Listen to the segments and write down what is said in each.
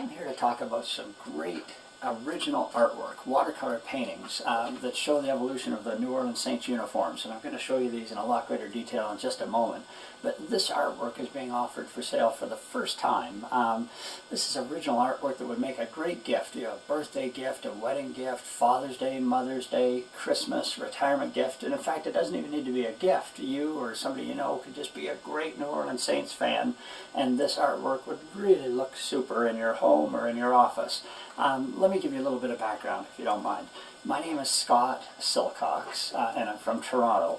I'm here to talk about some great original artwork, watercolor paintings that show the evolution of the New Orleans Saints uniforms, and I'm going to show you these in a lot greater detail in just a moment. But this artwork is being offered for sale for the first time. This is original artwork that would make a great gift, a birthday gift, a wedding gift, Father's Day, Mother's Day, Christmas, retirement gift, and in fact it doesn't even need to be a gift. You or somebody you know could just be a great New Orleans Saints fan, and this artwork would really look super in your home or in your office. Let me give you a little bit of background, if you don't mind. My name is Scott Silcox, and I'm from Toronto.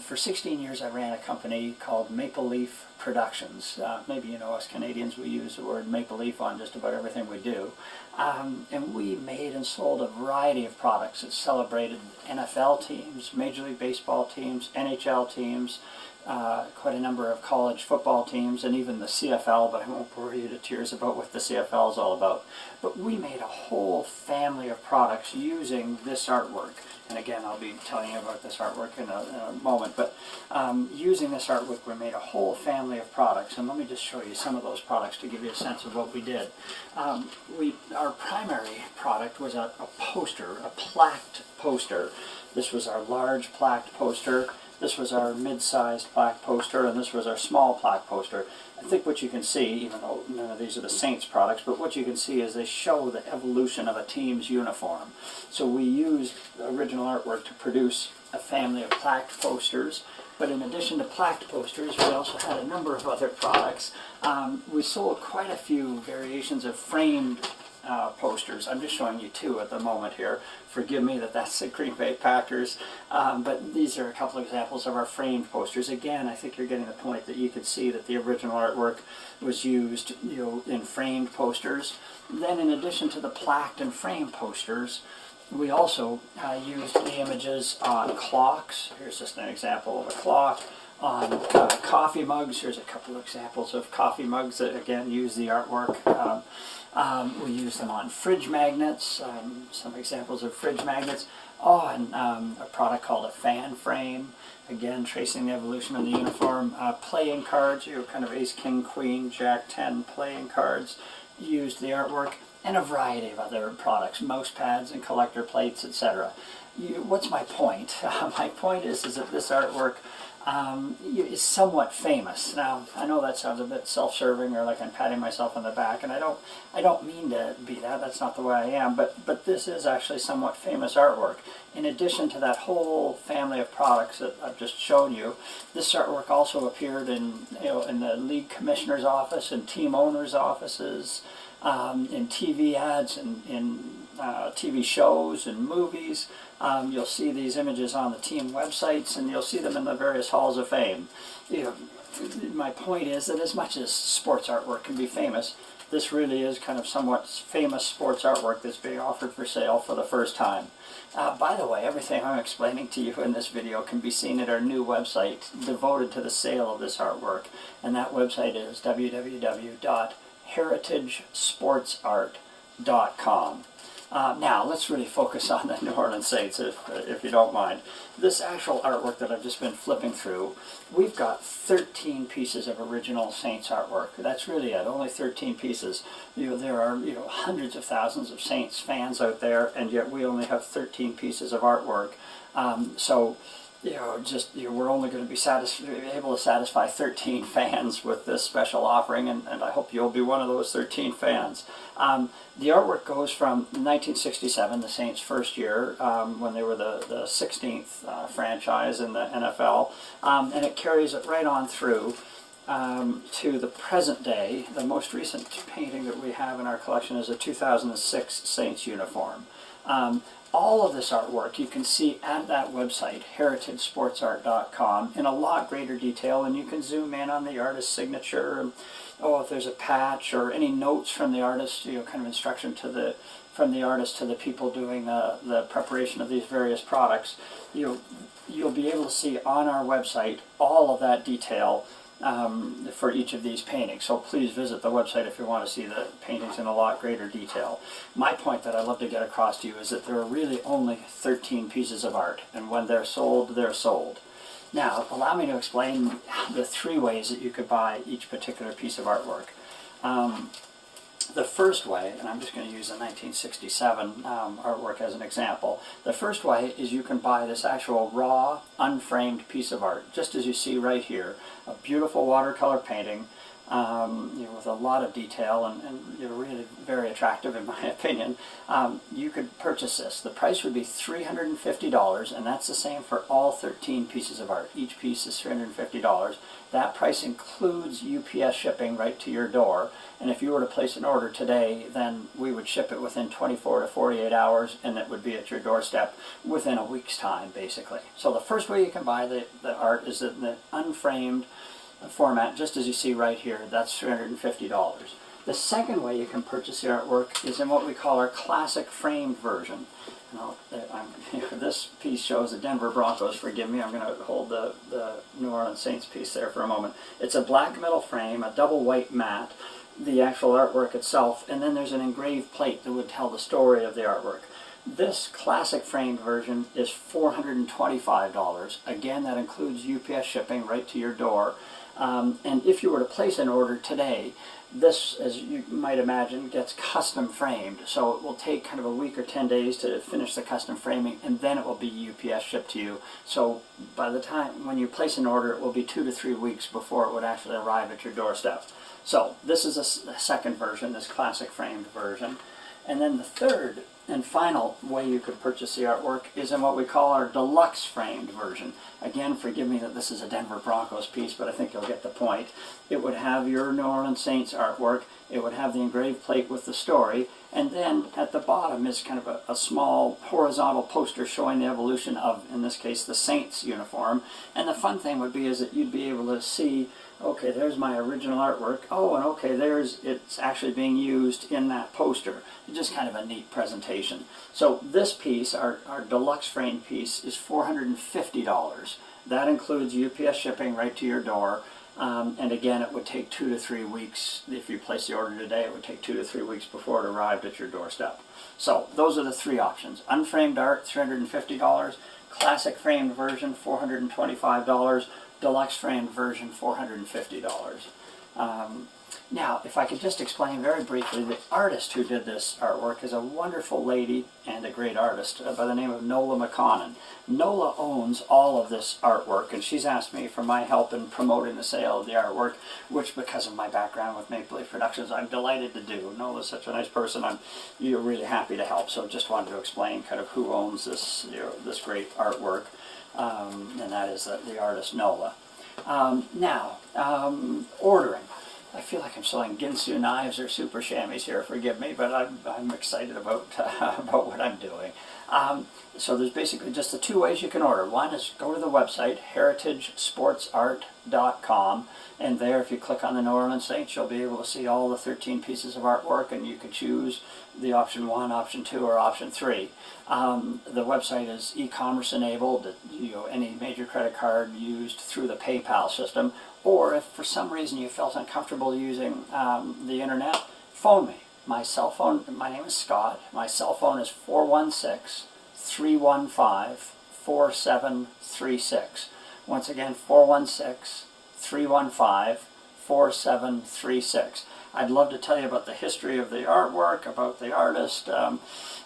For 16 years I ran a company called Maple Leaf Productions. Maybe you know us Canadians, we use the word Maple Leaf on just about everything we do. And we made and sold a variety of products that celebrated NFL teams, Major League Baseball teams, NHL teams, quite a number of college football teams, and even the CFL, but I won't bore you to tears about what the CFL is all about. But we made a whole family of products using this artwork. And again, I'll be telling you about this artwork in a moment. But using this artwork, we made a whole family of products. And let me just show you some of those products to give you a sense of what we did. Our primary product was a poster, a plaqued poster. This was our large plaqued poster. This was our mid-sized plaque poster, and this was our small plaque poster. I think what you can see, even though none of these are the Saints products, but what you can see is they show the evolution of a team's uniform. So we used original artwork to produce a family of plaqued posters, but in addition to plaqued posters, we also had a number of other products. We sold quite a few variations of framed posters. I'm just showing you two at the moment here. Forgive me that's the Green Bay Packers, but these are a couple of examples of our framed posters. Again, I think you're getting the point that you could see that the original artwork was used, in framed posters. Then, in addition to the plaqued and framed posters, we also used the images on clocks. Here's just an example of a clock. On coffee mugs, here's a couple of examples of coffee mugs that again use the artwork. We use them on fridge magnets, some examples of fridge magnets. And a product called a fan frame, again tracing the evolution of the uniform. Playing cards, kind of ace, king, queen, jack, 10 playing cards, used the artwork, and a variety of other products, mouse pads and collector plates, etc. What's my point? My point is that this artwork is somewhat famous. Now, I know that sounds a bit self-serving or like I'm patting myself on the back, and I don't mean to be that. That's not the way I am. But this is actually somewhat famous artwork. In addition to that whole family of products that I've just shown you, this artwork also appeared in the league commissioner's office and team owners' offices, in TV ads and in TV shows and movies. You'll see these images on the team websites, and you'll see them in the various halls of fame. My point is that as much as sports artwork can be famous, this really is kind of somewhat famous sports artwork that's being offered for sale for the first time. By the way, everything I'm explaining to you in this video can be seen at our new website devoted to the sale of this artwork, and that website is www.heritagesportsart.com. Now, let's really focus on the New Orleans Saints, if you don't mind. This actual artwork that I've just been flipping through, we've got 13 pieces of original Saints artwork. That's really it, only 13 pieces. There are hundreds of thousands of Saints fans out there, and yet we only have 13 pieces of artwork. We're only going to be able to satisfy 13 fans with this special offering, and I hope you'll be one of those 13 fans. The artwork goes from 1967, the Saints' first year, when they were the 16th franchise in the NFL, and it carries it right on through to the present day. The most recent painting that we have in our collection is a 2006 Saints uniform. All of this artwork you can see at that website, heritagesportsart.com, in a lot greater detail, and you can zoom in on the artist's signature, and if there's a patch or any notes from the artist, kind of instruction from the artist to the people doing the preparation of these various products. You'll be able to see on our website all of that detail for each of these paintings. So please visit the website if you want to see the paintings in a lot greater detail. My point that I'd love to get across to you is that there are really only 13 pieces of art, and when they're sold, they're sold. Now, allow me to explain the three ways that you could buy each particular piece of artwork. The first way, and I'm just going to use the 1967 artwork as an example, the first way is you can buy this actual raw, unframed piece of art, just as you see right here, a beautiful watercolor painting, with a lot of detail and really very attractive in my opinion. You could purchase this. The price would be $350, and that's the same for all 13 pieces of art. Each piece is $350. That price includes UPS shipping right to your door, and if you were to place an order today, then we would ship it within 24 to 48 hours, and it would be at your doorstep within a week's time, basically. So the first way you can buy the art is the unframed format, just as you see right here. That's $350. The second way you can purchase the artwork is in what we call our classic framed version. This piece shows the Denver Broncos. Forgive me, I'm going to hold the New Orleans Saints piece there for a moment. It's a black metal frame, a double white mat, the actual artwork itself, and then there's an engraved plate that would tell the story of the artwork. This classic framed version is $425. Again, that includes UPS shipping right to your door. And if you were to place an order today, this, as you might imagine, gets custom framed. So it will take kind of a week or 10 days to finish the custom framing, and then it will be UPS shipped to you. So by the time when you place an order, it will be 2 to 3 weeks before it would actually arrive at your doorstep. So this is a second version, this classic framed version. And then the third and final way you could purchase the artwork is in what we call our deluxe framed version. Again, forgive me that this is a Denver Broncos piece, but I think you'll get the point. It would have your New Orleans Saints artwork, it would have the engraved plate with the story, and then at the bottom is kind of a small horizontal poster showing the evolution of, in this case, the Saints uniform. And the fun thing would be is that you'd be able to see, okay, there's my original artwork. Oh, and okay, it's actually being used in that poster. It's just kind of a neat presentation. So this piece, our deluxe frame piece, is $450. That includes UPS shipping right to your door. And again, it would take 2 to 3 weeks. If you place the order today, it would take 2 to 3 weeks before it arrived at your doorstep. So those are the three options. Unframed art, $350. Classic framed version, $425. Deluxe framed version, $450. Now, if I could just explain very briefly, the artist who did this artwork is a wonderful lady and a great artist by the name of Nola McConnon. Nola owns all of this artwork, and she's asked me for my help in promoting the sale of the artwork, which, because of my background with Maple Leaf Productions, I'm delighted to do. Nola's such a nice person. You're really happy to help. So just wanted to explain kind of who owns this, this great artwork, and that is the artist Nola. Ordering. I feel like I'm selling Ginsu knives or super chamois here, forgive me, but I'm excited about about what I'm doing. So there's basically just the two ways you can order. One is go to the website, heritagesportsart.com, and there if you click on the New Orleans Saints, you'll be able to see all the 13 pieces of artwork, and you could choose the option 1, option 2, or option 3. The website is e-commerce enabled, any major credit card used through the PayPal system, or if for some reason you felt uncomfortable using the internet, phone me. My cell phone, my name is Scott. My cell phone is 416-315-4736. Once again, 416-315-4736. I'd love to tell you about the history of the artwork, about the artist,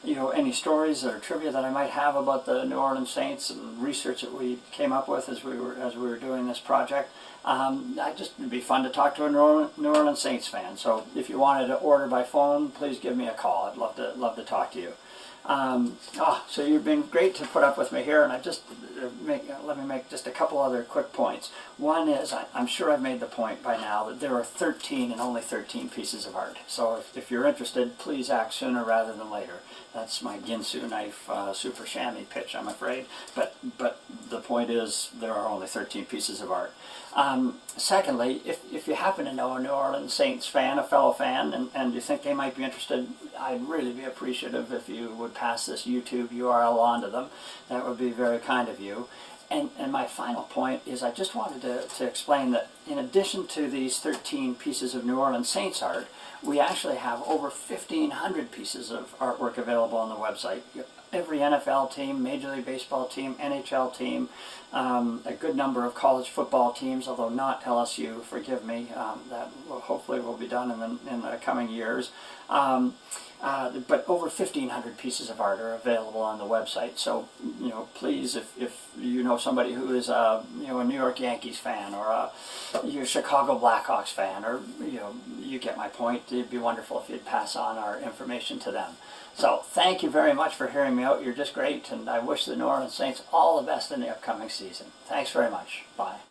any stories or trivia that I might have about the New Orleans Saints and research that we came up with as we were doing this project. It'd be fun to talk to a New Orleans Saints fan. So if you wanted to order by phone, please give me a call. I'd love to talk to you. So you've been great to put up with me here, and let me make just a couple other quick points. One is, I'm sure I've made the point by now that there are 13 and only 13 pieces of art. So if you're interested, please act sooner rather than later. That's my Ginsu knife super chamois pitch, I'm afraid. But the point is, there are only 13 pieces of art. Secondly, if you happen to know a New Orleans Saints fan, a fellow fan, and you think they might be interested, I'd really be appreciative if you would pass this YouTube URL on to them. That would be very kind of you. And my final point is I just wanted to explain that in addition to these 13 pieces of New Orleans Saints art, we actually have over 1,500 pieces of artwork available on the website. every NFL team, Major League Baseball team, NHL team, a good number of college football teams, although not LSU, forgive me. That hopefully will be done in the coming years. But over 1,500 pieces of art are available on the website. So, please, if you know somebody who is a New York Yankees fan or a Chicago Blackhawks fan, or you get my point. It'd be wonderful if you'd pass on our information to them. So, thank you very much for hearing me out. You're just great, and I wish the New Orleans Saints all the best in the upcoming season. Thanks very much. Bye.